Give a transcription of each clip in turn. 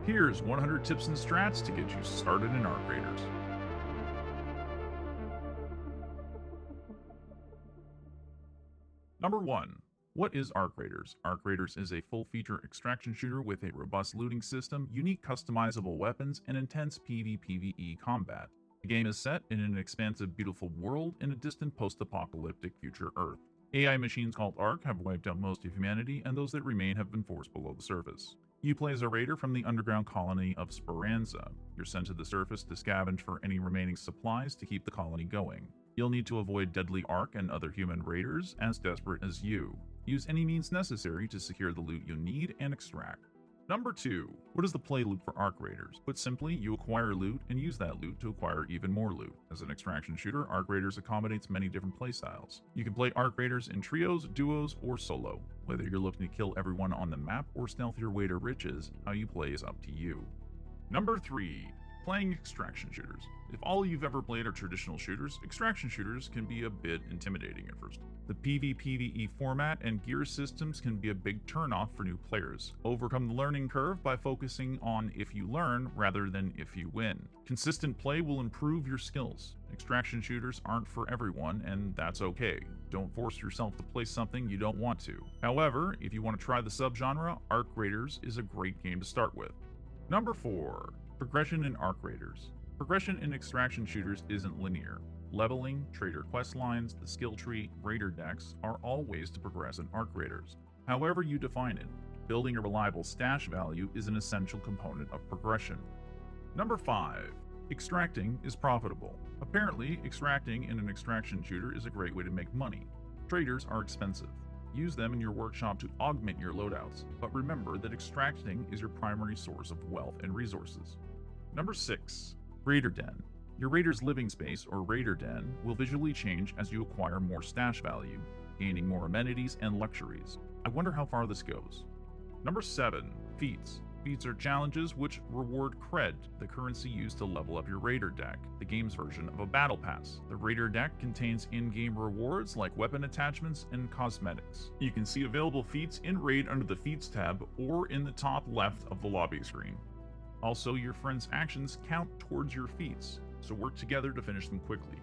Here's 100 tips and strats to get you started in ARCRaiders. Number 1. What is ARCRaiders? ARCRaiders is a full-feature extraction shooter with a robust looting system, unique customizable weapons, and intense PvPvE combat. The game is set in an expansive, beautiful world in a distant post-apocalyptic future Earth. AI machines called ARC have wiped out most of humanity, and those that remain have been forced below the surface. You play as a raider from the underground colony of Speranza. You're sent to the surface to scavenge for any remaining supplies to keep the colony going. You'll need to avoid deadly ARC and other human raiders as desperate as you. Use any means necessary to secure the loot you need and extract. Number 2. What is the play loop for ARCRaiders? Put simply, you acquire loot and use that loot to acquire even more loot. As an extraction shooter, ARCRaiders accommodates many different playstyles. You can play ARCRaiders in trios, duos, or solo. Whether you're looking to kill everyone on the map or stealth your way to riches, how you play is up to you. Number 3. Playing extraction shooters. If all you've ever played are traditional shooters, extraction shooters can be a bit intimidating at first. The PvPvE format and gear systems can be a big turnoff for new players. Overcome the learning curve by focusing on if you learn rather than if you win. Consistent play will improve your skills. Extraction shooters aren't for everyone, and that's okay. Don't force yourself to play something you don't want to. However, if you want to try the subgenre, ARCRaiders is a great game to start with. Number 4. Progression in ARCRaiders. Progression in extraction shooters isn't linear. Leveling, trader quest lines, the skill tree, raider decks are all ways to progress in ARCRaiders. However you define it, building a reliable stash value is an essential component of progression. Number 5. Extracting is profitable. Apparently, extracting in an extraction shooter is a great way to make money. Traders are expensive. Use them in your workshop to augment your loadouts, but remember that extracting is your primary source of wealth and resources. Number 6. Raider Den. Your raider's living space, or raider den, will visually change as you acquire more stash value, gaining more amenities and luxuries. I wonder how far this goes. Number 7. Feats. Feats are challenges which reward cred, the currency used to level up your raider deck, the game's version of a battle pass. The raider deck contains in-game rewards like weapon attachments and cosmetics. You can see available feats in Raid under the Feats tab or in the top left of the lobby screen. Also, your friends' actions count towards your feats, so work together to finish them quickly.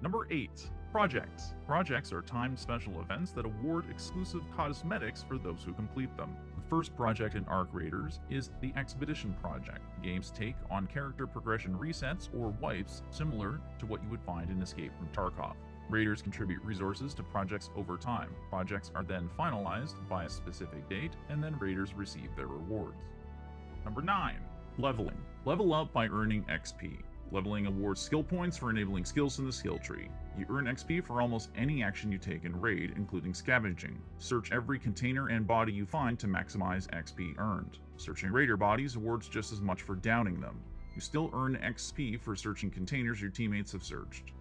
Number 8. Projects. Projects are timed special events that award exclusive cosmetics for those who complete them. The first project in ARCRaiders is the Expedition Project. The game's take on character progression resets or wipes similar to what you would find in Escape from Tarkov. Raiders contribute resources to projects over time. Projects are then finalized by a specific date, and then raiders receive their rewards. Number 9. Leveling. Level up by earning XP. Leveling awards skill points for enabling skills in the skill tree. You earn XP for almost any action you take in Raid, including scavenging. Search every container and body you find to maximize XP earned. Searching raider bodies awards just as much for downing them. You still earn XP for searching containers your teammates have searched.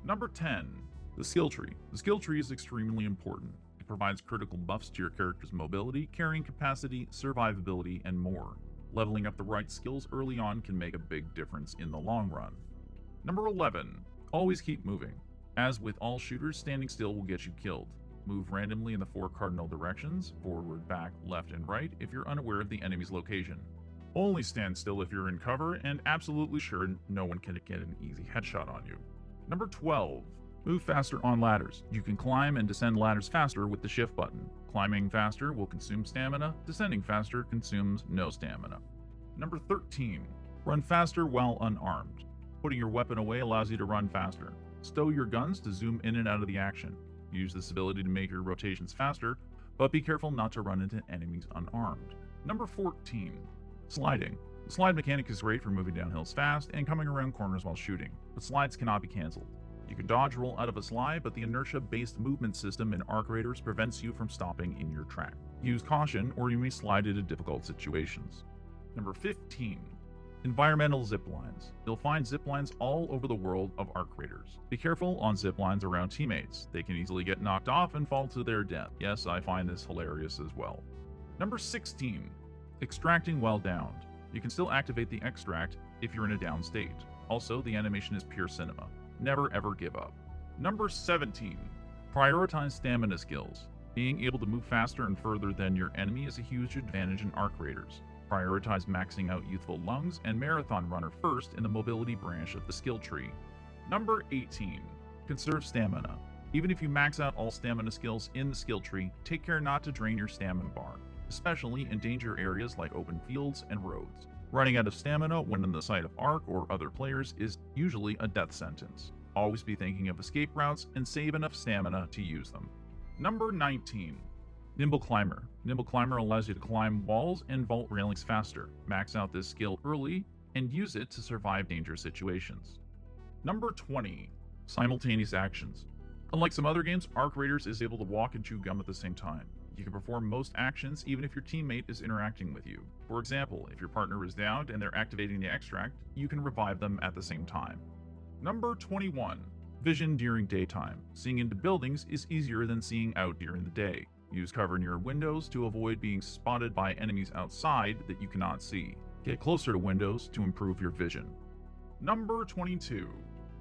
Number 10. The skill tree. The skill tree is extremely important. It provides critical buffs to your character's mobility, carrying capacity, survivability, and more. Leveling up the right skills early on can make a big difference in the long run. Number 11. Always keep moving. As with all shooters, standing still will get you killed. Move randomly in the 4 cardinal directions, forward, back, left, and right if you're unaware of the enemy's location. Only stand still if you're in cover and absolutely sure no one can get an easy headshot on you. Number 12. Move faster on ladders. You can climb and descend ladders faster with the shift button. Climbing faster will consume stamina, descending faster consumes no stamina. Number 13. Run faster while unarmed. Putting your weapon away allows you to run faster. Stow your guns to zoom in and out of the action. Use this ability to make your rotations faster, but be careful not to run into enemies unarmed. Number 14. Sliding. The slide mechanic is great for moving down hills fast and coming around corners while shooting, but slides cannot be cancelled. You can dodge roll out of a slide, but the inertia-based movement system in ARCRaiders prevents you from stopping in your track. Use caution, or you may slide into difficult situations. Number 15. Environmental ziplines. You'll find ziplines all over the world of ARCRaiders. Be careful on ziplines around teammates. They can easily get knocked off and fall to their death. Yes, I find this hilarious as well. Number 16. Extracting while downed. You can still activate the extract if you're in a down state. Also, the animation is pure cinema. Never ever give up. Number 17. Prioritize stamina skills. Being able to move faster and further than your enemy is a huge advantage in ARCRaiders. Prioritize maxing out Youthful Lungs and Marathon Runner first in the mobility branch of the skill tree. Number 18. Conserve stamina. Even if you max out all stamina skills in the skill tree, take care not to drain your stamina bar, especially in danger areas like open fields and roads. Running out of stamina when in the sight of Arc or other players is usually a death sentence. Always be thinking of escape routes and save enough stamina to use them. Number 19. Nimble Climber. Nimble Climber allows you to climb walls and vault railings faster. Max out this skill early and use it to survive dangerous situations. Number 20. Simultaneous actions. Unlike some other games, ARCRaiders is able to walk and chew gum at the same time. You can perform most actions even if your teammate is interacting with you. For example, if your partner is downed and they're activating the extract, you can revive them at the same time. Number 21. Vision during daytime. Seeing into buildings is easier than seeing out during the day. Use cover near windows to avoid being spotted by enemies outside that you cannot see. Get closer to windows to improve your vision. Number 22.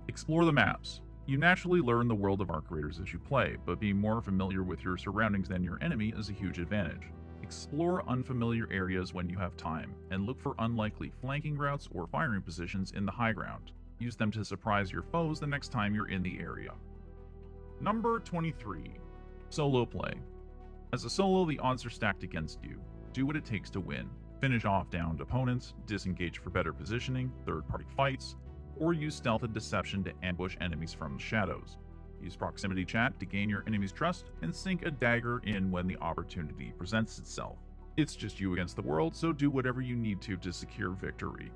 Explore the maps. You naturally learn the world of ARCRaiders as you play, but being more familiar with your surroundings than your enemy is a huge advantage. Explore unfamiliar areas when you have time, and look for unlikely flanking routes or firing positions in the high ground. Use them to surprise your foes the next time you're in the area. Number 23. Solo play. As a solo, the odds are stacked against you. Do what it takes to win. Finish off downed opponents, disengage for better positioning, third-party fights, or use stealth and deception to ambush enemies from the shadows. Use proximity chat to gain your enemy's trust, and sink a dagger in when the opportunity presents itself. It's just you against the world, so do whatever you need to secure victory.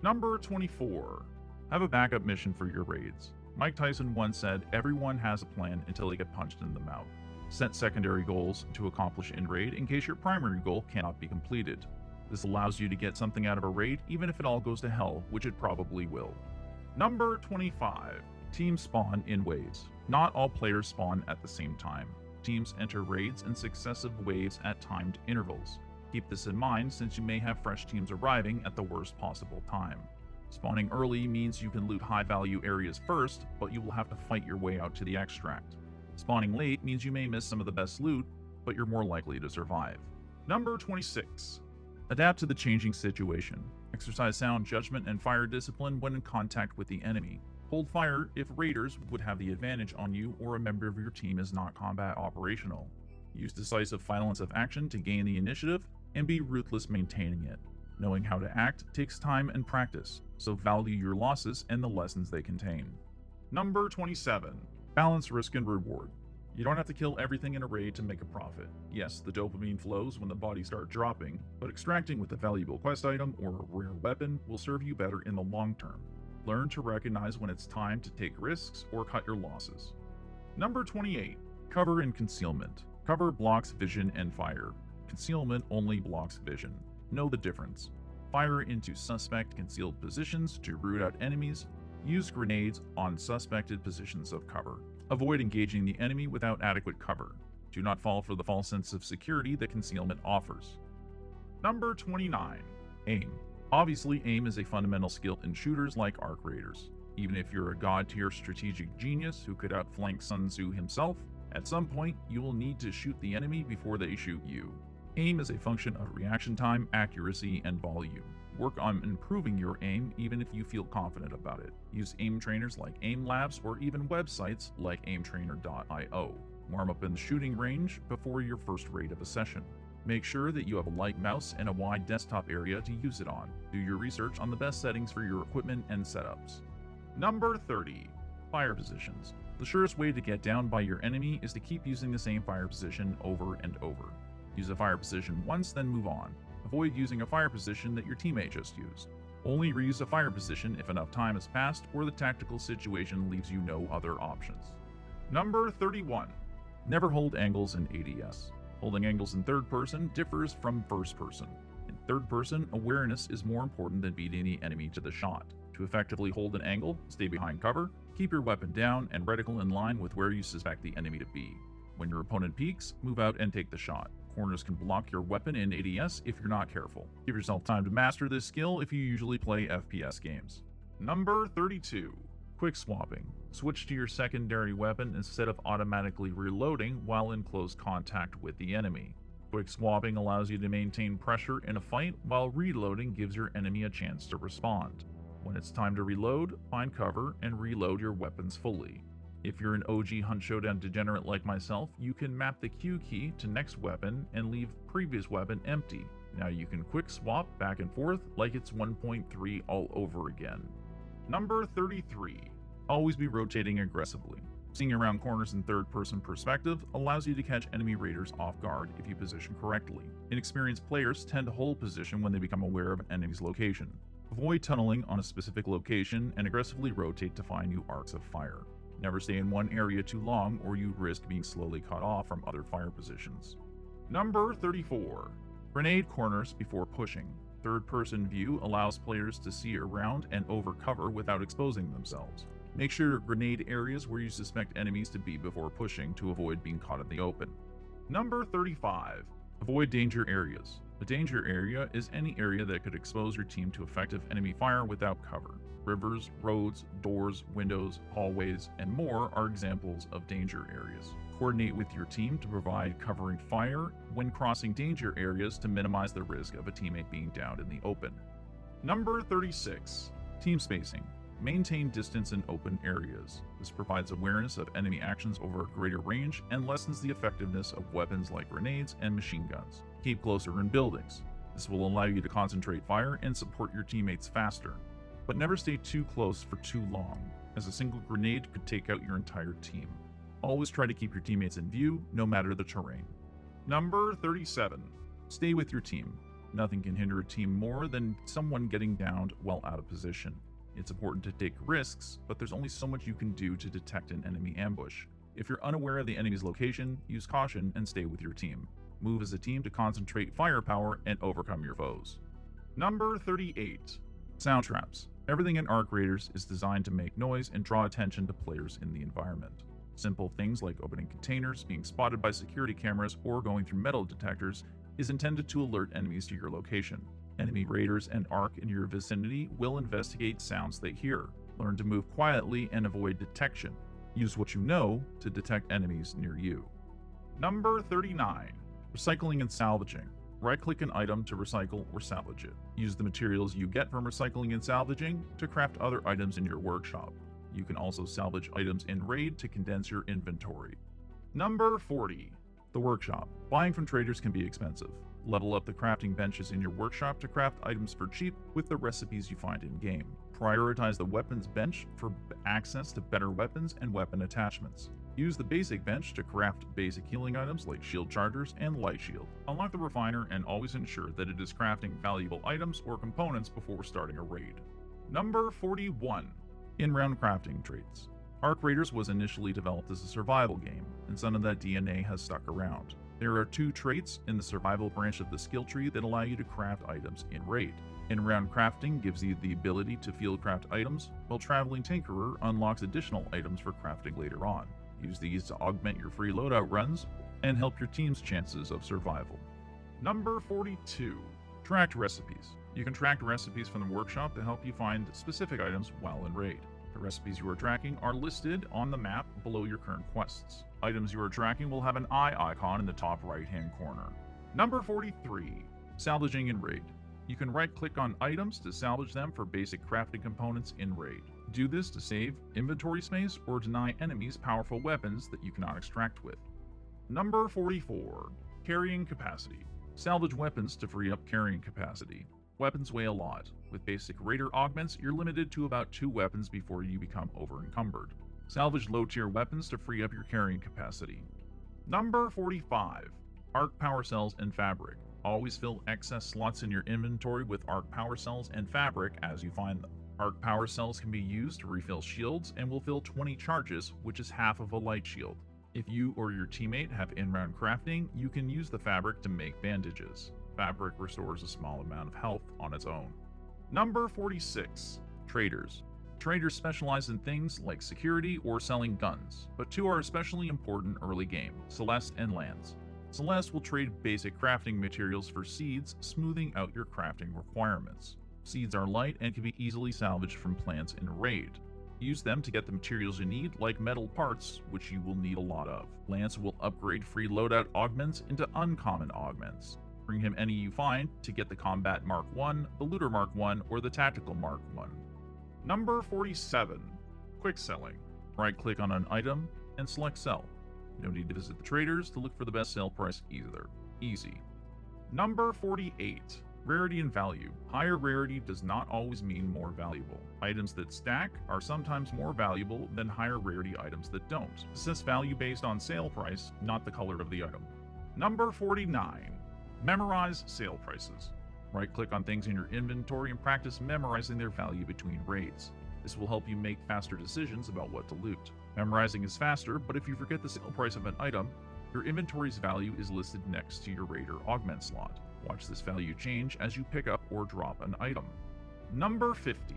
Number 24. Have a backup mission for your raids. Mike Tyson once said, "Everyone has a plan until they get punched in the mouth." Set secondary goals to accomplish in raid in case your primary goal cannot be completed. This allows you to get something out of a raid even if it all goes to hell, which it probably will. Number 25. Teams spawn in waves. Not all players spawn at the same time. Teams enter raids in successive waves at timed intervals. Keep this in mind since you may have fresh teams arriving at the worst possible time. Spawning early means you can loot high-value areas first, but you will have to fight your way out to the extract. Spawning late means you may miss some of the best loot, but you're more likely to survive. Number 26. Adapt to the changing situation. Exercise sound judgment and fire discipline when in contact with the enemy. Hold fire if raiders would have the advantage on you or a member of your team is not combat operational. Use decisive violence of action to gain the initiative and be ruthless maintaining it. Knowing how to act takes time and practice, so value your losses and the lessons they contain. Number 27. Balance risk and reward. You don't have to kill everything in a raid to make a profit. Yes, the dopamine flows when the bodies start dropping, but extracting with a valuable quest item or a rare weapon will serve you better in the long term. Learn to recognize when it's time to take risks or cut your losses. Number 28. Cover and concealment. Cover blocks vision and fire. Concealment only blocks vision. Know the difference. Fire into suspect concealed positions to root out enemies. Use grenades on suspected positions of cover. Avoid engaging the enemy without adequate cover. Do not fall for the false sense of security that concealment offers. Number 29. Aim. Obviously, aim is a fundamental skill in shooters like ARCRaiders. Even if you're a god-tier strategic genius who could outflank Sun Tzu himself, at some point you will need to shoot the enemy before they shoot you. Aim is a function of reaction time, accuracy, and volume. Work on improving your aim even if you feel confident about it. Use aim trainers like Aim Labs or even websites like aimtrainer.io. Warm up in the shooting range before your first raid of a session. Make sure that you have a light mouse and a wide desktop area to use it on. Do your research on the best settings for your equipment and setups. Number 30. Fire positions. The surest way to get down by your enemy is to keep using the same fire position over and over. Use a fire position once, then move on. Avoid using a fire position that your teammate just used. Only reuse a fire position if enough time has passed or the tactical situation leaves you no other options. Number 31. Never hold angles in ADS. Holding angles in third person differs from first person. In third person, awareness is more important than beating the enemy to the shot. To effectively hold an angle, stay behind cover, keep your weapon down and reticle in line with where you suspect the enemy to be. When your opponent peeks, move out and take the shot. Corners can block your weapon in ADS if you're not careful. Give yourself time to master this skill if you usually play FPS games. Number 32. Quick swapping. Switch to your secondary weapon instead of automatically reloading while in close contact with the enemy. Quick swapping allows you to maintain pressure in a fight, while reloading gives your enemy a chance to respond. When it's time to reload, find cover and reload your weapons fully. If you're an OG Hunt Showdown degenerate like myself, you can map the Q key to next weapon and leave previous weapon empty. Now you can quick swap back and forth like it's 1.3 all over again. Number 33. Always be rotating aggressively. Seeing around corners in third-person perspective allows you to catch enemy raiders off guard if you position correctly. Inexperienced players tend to hold position when they become aware of an enemy's location. Avoid tunneling on a specific location and aggressively rotate to find new arcs of fire. Never stay in one area too long or you risk being slowly cut off from other fire positions. Number 34. Grenade corners before pushing. Third-person view allows players to see around and over cover without exposing themselves. Make sure to grenade areas where you suspect enemies to be before pushing to avoid being caught in the open. Number 35. Avoid danger areas. A danger area is any area that could expose your team to effective enemy fire without cover. Rivers, roads, doors, windows, hallways, and more are examples of danger areas. Coordinate with your team to provide covering fire when crossing danger areas to minimize the risk of a teammate being downed in the open. Number 36. Team spacing. Maintain distance in open areas. This provides awareness of enemy actions over a greater range and lessens the effectiveness of weapons like grenades and machine guns. Keep closer in buildings. This will allow you to concentrate fire and support your teammates faster. But never stay too close for too long, as a single grenade could take out your entire team. Always try to keep your teammates in view, no matter the terrain. Number 37. Stay with your team. Nothing can hinder a team more than someone getting downed while out of position. It's important to take risks, but there's only so much you can do to detect an enemy ambush. If you're unaware of the enemy's location, use caution and stay with your team. Move as a team to concentrate firepower and overcome your foes. Number 38. Sound traps. Everything in ARCRaiders is designed to make noise and draw attention to players in the environment. Simple things like opening containers, being spotted by security cameras, or going through metal detectors is intended to alert enemies to your location. Enemy raiders and ARC in your vicinity will investigate sounds they hear. Learn to move quietly and avoid detection. Use what you know to detect enemies near you. Number 39. Recycling and salvaging. Right-click an item to recycle or salvage it. Use the materials you get from recycling and salvaging to craft other items in your workshop. You can also salvage items in Raid to condense your inventory. Number 40. The workshop. Buying from traders can be expensive. Level up the crafting benches in your workshop to craft items for cheap with the recipes you find in-game. Prioritize the weapons bench for access to better weapons and weapon attachments. Use the basic bench to craft basic healing items like shield chargers and light shield. Unlock the refiner and always ensure that it is crafting valuable items or components before starting a raid. Number 41. In-round crafting traits. ARCRaiders was initially developed as a survival game, and some of that DNA has stuck around. There are 2 traits in the survival branch of the skill tree that allow you to craft items in Raid. In-round crafting gives you the ability to field craft items, while Traveling Tinkerer unlocks additional items for crafting later on. Use these to augment your free loadout runs and help your team's chances of survival. Number 42. Tracked recipes. You can track recipes from the workshop to help you find specific items while in Raid. The recipes you are tracking are listed on the map below your current quests. Items you are tracking will have an eye icon in the top right-hand corner. Number 43. Salvaging in Raid. You can right-click on items to salvage them for basic crafting components in Raid. Do this to save inventory space or deny enemies powerful weapons that you cannot extract with. Number 44. Carrying capacity. Salvage weapons to free up carrying capacity. Weapons weigh a lot. With basic raider augments, you're limited to about 2 weapons before you become over-encumbered. Salvage low-tier weapons to free up your carrying capacity. Number 45. ARC power cells and fabric. Always fill excess slots in your inventory with ARC power cells and fabric as you find them. ARC power cells can be used to refill shields and will fill 20 charges, which is half of a light shield. If you or your teammate have in-round crafting, you can use the fabric to make bandages. Fabric restores a small amount of health on its own. Number 46. Traders. Traders specialize in things like security or selling guns, but 2 are especially important early game: Celeste and Lance. Celeste will trade basic crafting materials for seeds, smoothing out your crafting requirements. Seeds are light and can be easily salvaged from plants in Raid. Use them to get the materials you need, like metal parts, which you will need a lot of. Lance will upgrade free loadout augments into uncommon augments. Bring him any you find to get the Combat Mark 1, the Looter Mark 1, or the Tactical Mark 1. Number 47. Quick Selling. Right-click on an item and select Sell. You don't need to visit the traders to look for the best sale price either. Easy. Number 48. Rarity and value. Higher rarity does not always mean more valuable. Items that stack are sometimes more valuable than higher rarity items that don't. Assess value based on sale price, not the color of the item. Number 49. Memorize sale prices. Right-click on things in your inventory and practice memorizing their value between raids. This will help you make faster decisions about what to loot. Memorizing is faster, but if you forget the sale price of an item, your inventory's value is listed next to your Raider augment slot. Watch this value change as you pick up or drop an item. Number 50.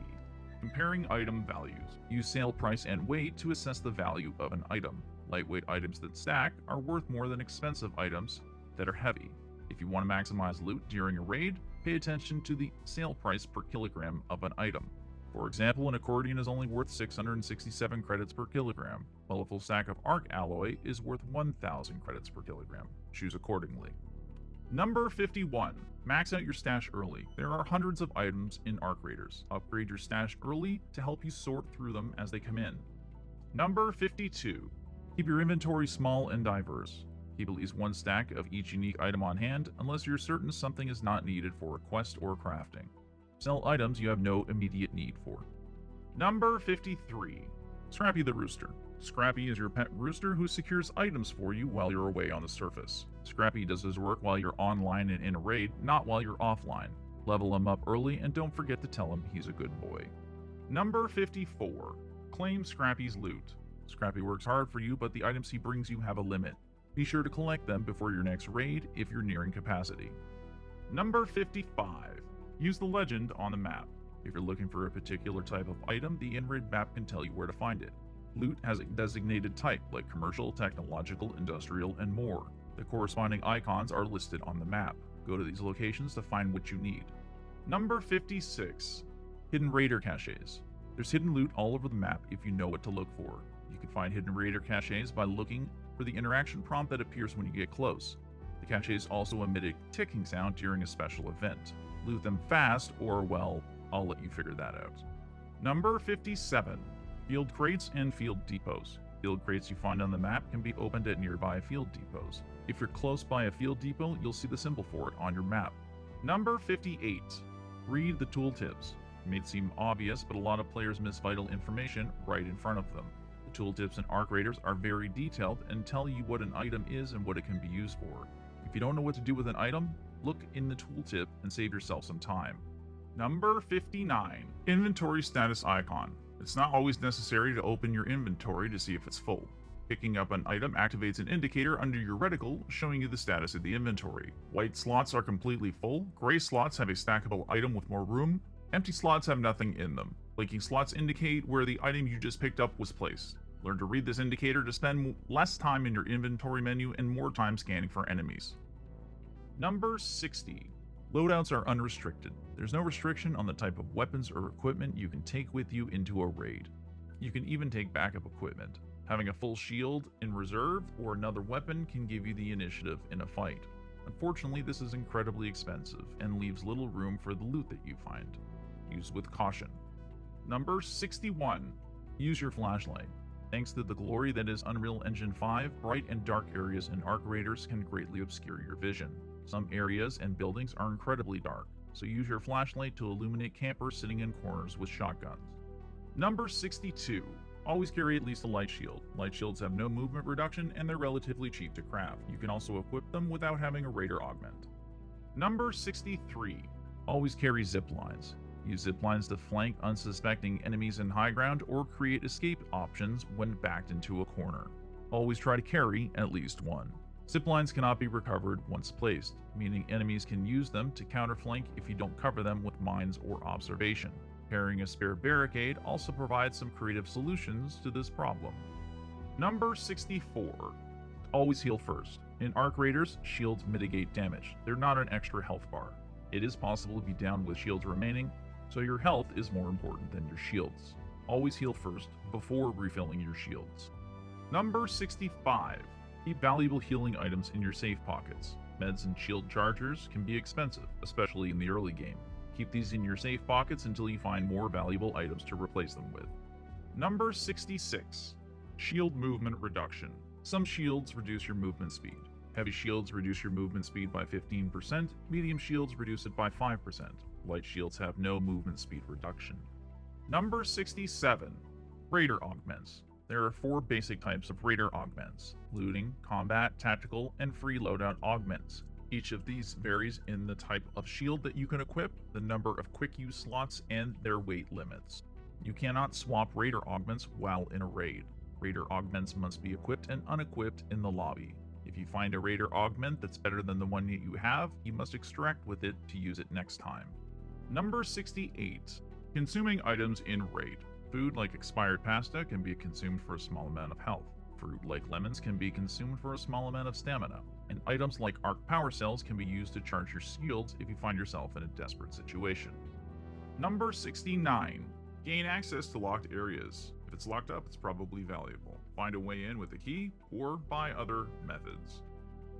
Comparing item values. Use sale price and weight to assess the value of an item. Lightweight items that stack are worth more than expensive items that are heavy. If you want to maximize loot during a raid, pay attention to the sale price per kilogram of an item. For example, an accordion is only worth 667 credits per kilogram, while a full stack of arc alloy is worth 1,000 credits per kilogram. Choose accordingly. Number 51. Max out your stash early. There are hundreds of items in ARCRaiders. Upgrade your stash early to help you sort through them as they come in. Number 52. Keep your inventory small and diverse. Keep at least one stack of each unique item on hand unless you're certain something is not needed for a quest or crafting. Sell items you have no immediate need for. Number 53. Scrappy the Rooster. Scrappy is your pet rooster who secures items for you while you're away on the surface. Scrappy does his work while you're online and in a raid, not while you're offline. Level him up early and don't forget to tell him he's a good boy. Number 54. Claim Scrappy's loot. Scrappy works hard for you, but the items he brings you have a limit. Be sure to collect them before your next raid if you're nearing capacity. Number 55. Use the legend on the map. If you're looking for a particular type of item, the in-raid map can tell you where to find it. Loot has a designated type like commercial, technological, industrial, and more. The corresponding icons are listed on the map. Go to these locations to find what you need. Number 56. Hidden Raider Caches. There's hidden loot all over the map if you know what to look for. You can find hidden Raider Caches by looking for the interaction prompt that appears when you get close. The caches also emit a ticking sound during a special event. Loot them fast or, well, I'll let you figure that out. Number 57. Field crates and field depots. Field crates you find on the map can be opened at nearby field depots. If you're close by a field depot, you'll see the symbol for it on your map. Number 58. Read the tooltips. It may seem obvious, but a lot of players miss vital information right in front of them. The tooltips in ARCRaiders are very detailed and tell you what an item is and what it can be used for. If you don't know what to do with an item, look in the tooltip and save yourself some time. Number 59. Inventory status icon. It's not always necessary to open your inventory to see if it's full. Picking up an item activates an indicator under your reticle showing you the status of the inventory. White slots are completely full, gray slots have a stackable item with more room, empty slots have nothing in them. Blinking slots indicate where the item you just picked up was placed. Learn to read this indicator to spend less time in your inventory menu and more time scanning for enemies. Number 60. Loadouts are unrestricted. There's no restriction on the type of weapons or equipment you can take with you into a raid. You can even take backup equipment. Having a full shield in reserve or another weapon can give you the initiative in a fight. Unfortunately, this is incredibly expensive and leaves little room for the loot that you find. Use with caution. Number 61. Use your flashlight. Thanks to the glory that is Unreal Engine 5, bright and dark areas in ARCRaiders can greatly obscure your vision. Some areas and buildings are incredibly dark, so use your flashlight to illuminate campers sitting in corners with shotguns. Number 62. Always carry at least a light shield. Light shields have no movement reduction and they're relatively cheap to craft. You can also equip them without having a Raider augment. Number 63. Always carry zip lines. Use zip lines to flank unsuspecting enemies in high ground or create escape options when backed into a corner. Always try to carry at least one. Zip lines cannot be recovered once placed, meaning enemies can use them to counterflank if you don't cover them with mines or observation. Carrying a spare barricade also provides some creative solutions to this problem. Number 64. Always heal first. In ARCRaiders, shields mitigate damage. They're not an extra health bar. It is possible to be down with shields remaining, so your health is more important than your shields. Always heal first before refilling your shields. Number 65. Keep valuable healing items in your safe pockets. Meds and shield chargers can be expensive, especially in the early game. Keep these in your safe pockets until you find more valuable items to replace them with. Number 66. Shield movement reduction. Some shields reduce your movement speed. Heavy shields reduce your movement speed by 15%, medium shields reduce it by 5%. Light shields have no movement speed reduction. Number 67. Raider augments. There are 4 basic types of Raider augments: looting, combat, tactical, and free loadout augments. Each of these varies in the type of shield that you can equip, the number of quick use slots, and their weight limits. You cannot swap Raider augments while in a raid. Raider augments must be equipped and unequipped in the lobby. If you find a Raider augment that's better than the one that you have, you must extract with it to use it next time. Number 68. Consuming items in raid. Food like expired pasta can be consumed for a small amount of health. Fruit like lemons can be consumed for a small amount of stamina. And items like arc power cells can be used to charge your shields if you find yourself in a desperate situation. Number 69. Gain access to locked areas. If it's locked up, it's probably valuable. Find a way in with a key or by other methods.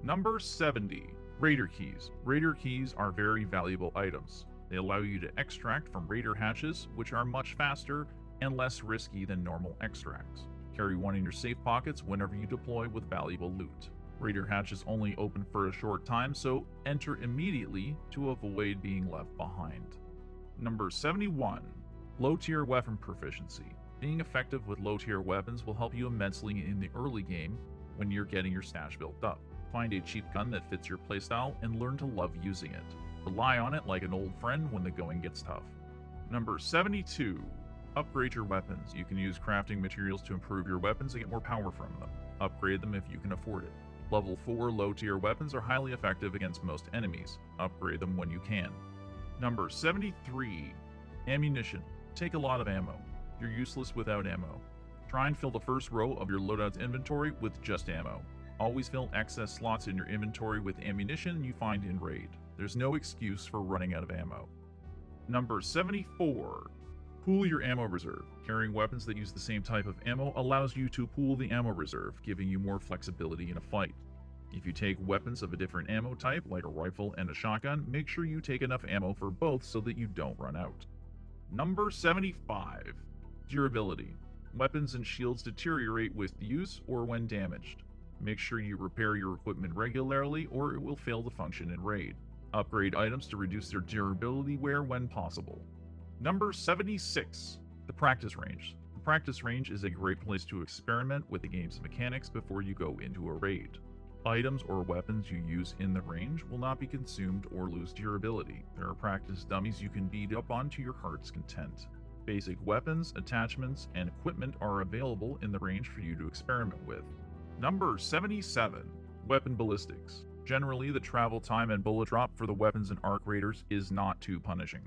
Number 70. Raider keys. Raider keys are very valuable items. They allow you to extract from Raider hatches, which are much faster and less risky than normal extracts. Carry one in your safe pockets whenever you deploy with valuable loot. Raider hatches only open for a short time, so enter immediately to avoid being left behind. Number 71. Low-tier weapon proficiency. Being effective with low-tier weapons will help you immensely in the early game when you're getting your stash built up. Find a cheap gun that fits your playstyle and learn to love using it. Rely on it like an old friend when the going gets tough. Number 72. Upgrade your weapons. You can use crafting materials to improve your weapons and get more power from them. Upgrade them if you can afford it. Level 4 low-tier weapons are highly effective against most enemies. Upgrade them when you can. Number 73. Ammunition. Take a lot of ammo. You're useless without ammo. Try and fill the first row of your loadout's inventory with just ammo. Always fill excess slots in your inventory with ammunition you find in raid. There's no excuse for running out of ammo. Number 74. Pool your ammo reserve. Carrying weapons that use the same type of ammo allows you to pool the ammo reserve, giving you more flexibility in a fight. If you take weapons of a different ammo type, like a rifle and a shotgun, make sure you take enough ammo for both so that you don't run out. Number 75. Durability. Weapons and shields deteriorate with use or when damaged. Make sure you repair your equipment regularly or it will fail to function in raid. Upgrade items to reduce their durability wear when possible. Number 76. The practice range. The practice range is a great place to experiment with the game's mechanics before you go into a raid. Items or weapons you use in the range will not be consumed or lose durability. There are practice dummies you can beat up on to your heart's content. Basic weapons, attachments, and equipment are available in the range for you to experiment with. Number 77. Weapon ballistics. Generally, the travel time and bullet drop for the weapons in ARCRaiders is not too punishing.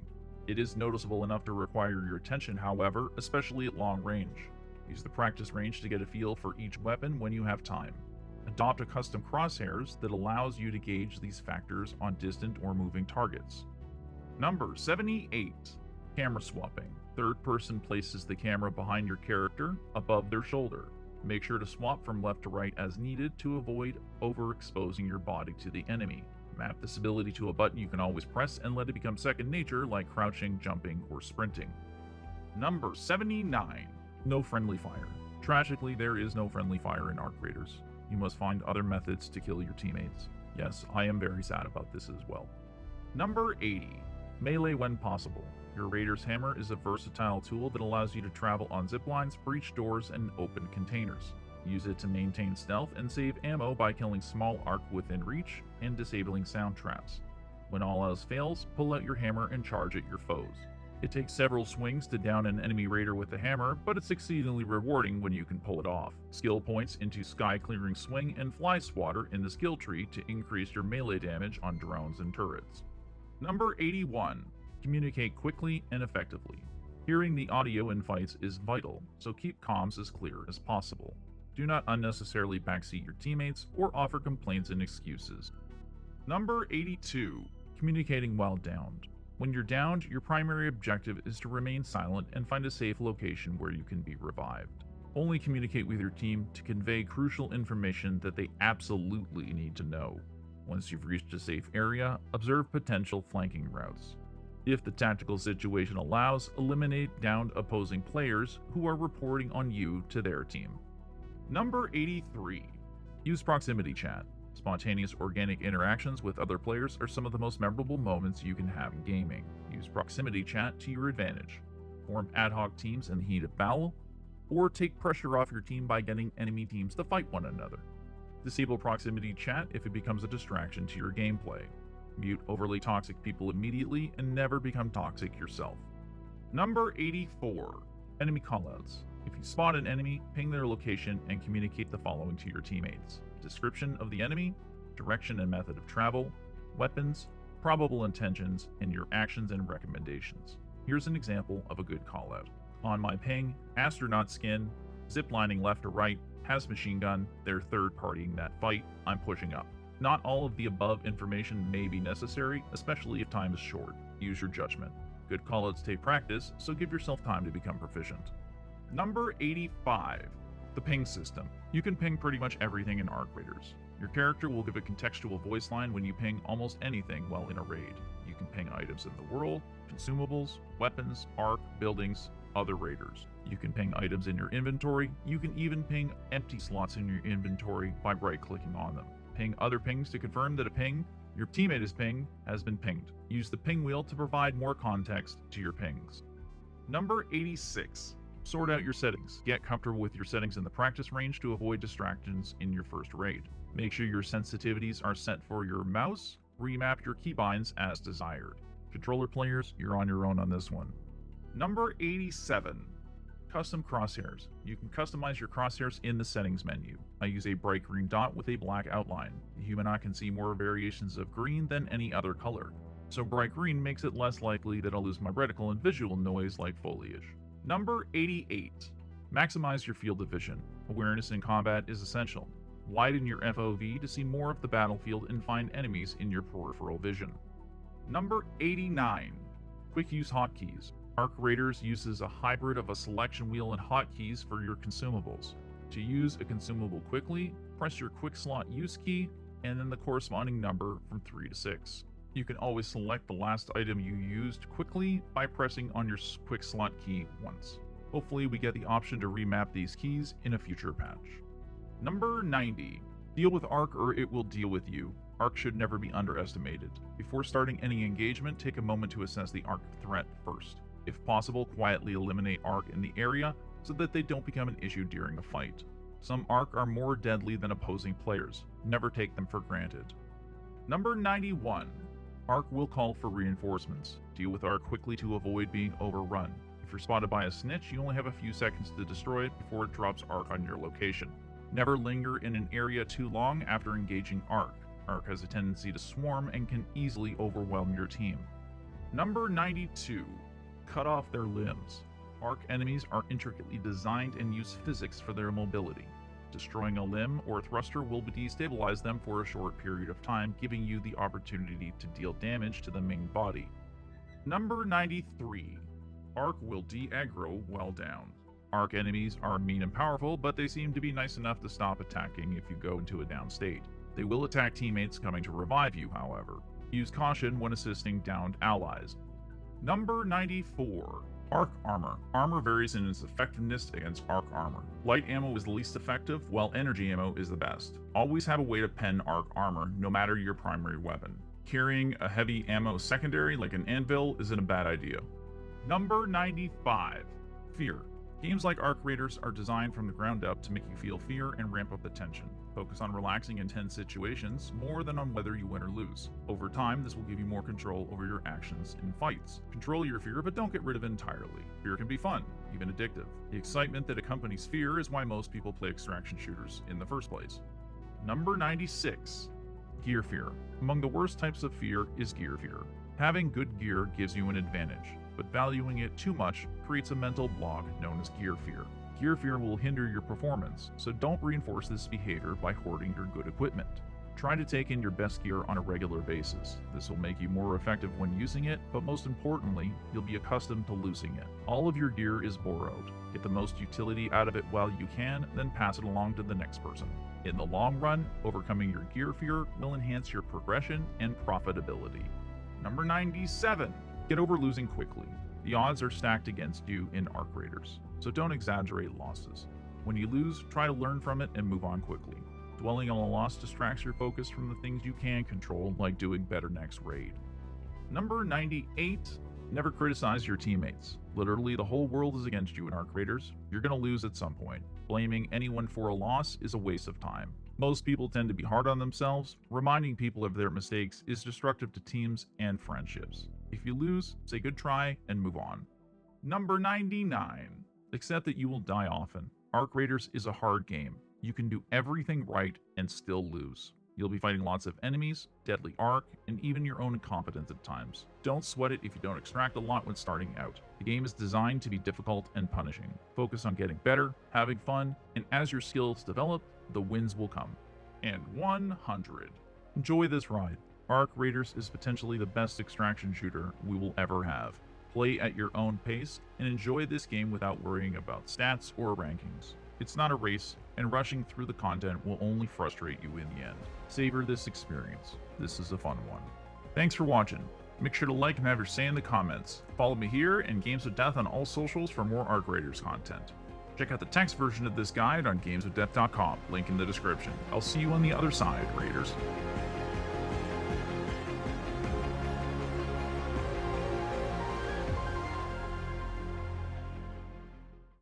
It is noticeable enough to require your attention, however, especially at long range. Use the practice range to get a feel for each weapon when you have time. Adopt a custom crosshairs that allows you to gauge these factors on distant or moving targets. Number 78. Camera swapping. Third person places the camera behind your character, above their shoulder. Make sure to swap from left to right as needed to avoid overexposing your body to the enemy. Map this ability to a button you can always press and let it become second nature, like crouching, jumping, or sprinting. Number 79. No friendly fire. Tragically, there is no friendly fire in ARCRaiders. You must find other methods to kill your teammates. Yes, I am very sad about this as well. Number 80. Melee when possible. Your Raider's Hammer is a versatile tool that allows you to travel on ziplines, breach doors, and open containers. Use it to maintain stealth and save ammo by killing small arc within reach and disabling sound traps. When all else fails, pull out your hammer and charge at your foes. It takes several swings to down an enemy raider with the hammer, but it's exceedingly rewarding when you can pull it off. Skill points into Sky Clearing Swing and Fly Swatter in the skill tree to increase your melee damage on drones and turrets. Number 81. Communicate quickly and effectively. Hearing the audio in fights is vital, so keep comms as clear as possible. Do not unnecessarily backseat your teammates or offer complaints and excuses. Number 82. Communicating while downed. When you're downed, your primary objective is to remain silent and find a safe location where you can be revived. Only communicate with your team to convey crucial information that they absolutely need to know. Once you've reached a safe area, observe potential flanking routes. If the tactical situation allows, eliminate downed opposing players who are reporting on you to their team. Number 83. Use proximity chat. Spontaneous organic interactions with other players are some of the most memorable moments you can have in gaming. Use proximity chat to your advantage. Form ad hoc teams in the heat of battle, or take pressure off your team by getting enemy teams to fight one another. Disable proximity chat if it becomes a distraction to your gameplay. Mute overly toxic people immediately and never become toxic yourself. Number 84. Enemy callouts. If you spot an enemy, ping their location and communicate the following to your teammates: description of the enemy, direction and method of travel, weapons, probable intentions, and your actions and recommendations. Here's an example of a good callout. On my ping, astronaut skin, ziplining left or right, has machine gun, they're third partying that fight, I'm pushing up. Not all of the above information may be necessary, especially if time is short. Use your judgment. Good callouts take practice, so give yourself time to become proficient. Number 85. The ping system. You can ping pretty much everything in ARCRaiders. Your character will give a contextual voice line when you ping almost anything while in a raid. You can ping items in the world, consumables, weapons, ARC, buildings, other raiders. You can ping items in your inventory. You can even ping empty slots in your inventory by right-clicking on them. Ping other pings to confirm that a ping your teammate is pinged has been pinged. Use the ping wheel to provide more context to your pings. Number 86. Sort out your settings. Get comfortable with your settings in the practice range to avoid distractions in your first raid. Make sure your sensitivities are set for your mouse. Remap your keybinds as desired. Controller players, you're on your own on this one. Number 87. Custom crosshairs. You can customize your crosshairs in the settings menu. I use a bright green dot with a black outline. The human eye can see more variations of green than any other color, so bright green makes it less likely that I'll lose my reticle and visual noise like foliage. Number 88. Maximize your field of vision. Awareness in combat is essential. Widen your FOV to see more of the battlefield and find enemies in your peripheral vision. Number 89. Quick use hotkeys. ARCRaiders uses a hybrid of a selection wheel and hotkeys for your consumables. To use a consumable quickly, press your quick slot use key and then the corresponding number from 3 to 6. You can always select the last item you used quickly by pressing on your quick slot key once. Hopefully we get the option to remap these keys in a future patch. Number 90. Deal with ARC or it will deal with you. ARC should never be underestimated. Before starting any engagement, take a moment to assess the ARC threat first. If possible, quietly eliminate ARC in the area so that they don't become an issue during a fight. Some ARC are more deadly than opposing players. Never take them for granted. Number 91. ARC will call for reinforcements. Deal with ARC quickly to avoid being overrun. If you're spotted by a snitch, you only have a few seconds to destroy it before it drops ARC on your location. Never linger in an area too long after engaging ARC. ARC has a tendency to swarm and can easily overwhelm your team. Number 92. Cut off their limbs. ARC enemies are intricately designed and use physics for their mobility. Destroying a limb or thruster will destabilize them for a short period of time, giving you the opportunity to deal damage to the main body. Number 93. ARC will de-aggro while down. ARC enemies are mean and powerful, but they seem to be nice enough to stop attacking if you go into a down state. They will attack teammates coming to revive you, however. Use caution when assisting downed allies. Number 94. ARC armor. Armor varies in its effectiveness against ARC armor. Light ammo is the least effective, while energy ammo is the best. Always have a way to pen ARC armor, no matter your primary weapon. Carrying a heavy ammo secondary like an anvil isn't a bad idea. Number 95. Fear. Games like ARCRaiders are designed from the ground up to make you feel fear and ramp up the tension. Focus on relaxing in tense situations more than on whether you win or lose. Over time, this will give you more control over your actions in fights. Control your fear, but don't get rid of it entirely. Fear can be fun, even addictive. The excitement that accompanies fear is why most people play extraction shooters in the first place. Number 96. Gear fear. Among the worst types of fear is gear fear. Having good gear gives you an advantage, but valuing it too much creates a mental block known as gear fear. Gear fear will hinder your performance, so don't reinforce this behavior by hoarding your good equipment. Try to take in your best gear on a regular basis. This will make you more effective when using it, but most importantly, you'll be accustomed to losing it. All of your gear is borrowed. Get the most utility out of it while you can, then pass it along to the next person. In the long run, overcoming your gear fear will enhance your progression and profitability. Number 97. Get over losing quickly. The odds are stacked against you in ARCRaiders, so don't exaggerate losses. When you lose, try to learn from it and move on quickly. Dwelling on a loss distracts your focus from the things you can control, like doing better next raid. Number 98. Never criticize your teammates. Literally, the whole world is against you in ARCRaiders. You're going to lose at some point. Blaming anyone for a loss is a waste of time. Most people tend to be hard on themselves. Reminding people of their mistakes is destructive to teams and friendships. If you lose, say good try and move on. Number 99. Accept that you will die often. ARCRaiders is a hard game. You can do everything right and still lose. You'll be fighting lots of enemies, deadly arc, and even your own incompetence at times. Don't sweat it if you don't extract a lot when starting out. The game is designed to be difficult and punishing. Focus on getting better, having fun, and as your skills develop, the wins will come. And 100. Enjoy this ride. ARCRaiders is potentially the best extraction shooter we will ever have. Play at your own pace and enjoy this game without worrying about stats or rankings. It's not a race, and rushing through the content will only frustrate you in the end. Savor this experience. This is a fun one. Thanks for watching. Make sure to like and have your say in the comments. Follow me here and Games with Death on all socials for more ARCRaiders content. Check out the text version of this guide on gameswithdeath.com, link in the description. I'll see you on the other side, Raiders.